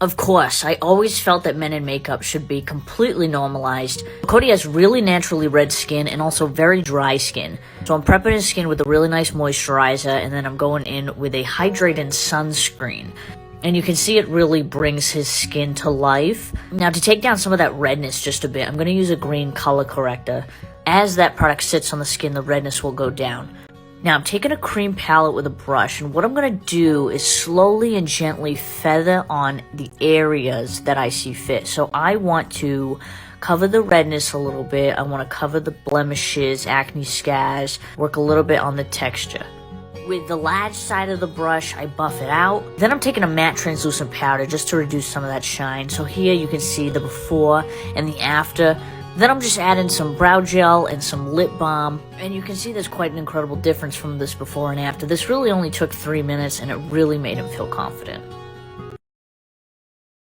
Of course, I always felt that men in makeup should be completely normalized. Cody has really naturally red skin and also very dry skin. So I'm prepping his skin with a really nice moisturizer, and then I'm going in with a hydrating sunscreen. And you can see it really brings his skin to life. Now, to take down some of that redness just a bit, I'm going to use a green color corrector. As that product sits on the skin, the redness will go down. Now, I'm taking a cream palette with a brush, and what I'm going to do is slowly and gently feather on the areas that I see fit. So I want to cover the redness a little bit. I want to cover the blemishes, acne scars, work a little bit on the texture. With the large side of the brush, I buff it out. Then I'm taking a matte translucent powder just to reduce some of that shine. So here you can see the before and the after. Then I'm just adding some brow gel and some lip balm. And you can see there's quite an incredible difference from this before and after. This really only took 3 minutes, and it really made him feel confident.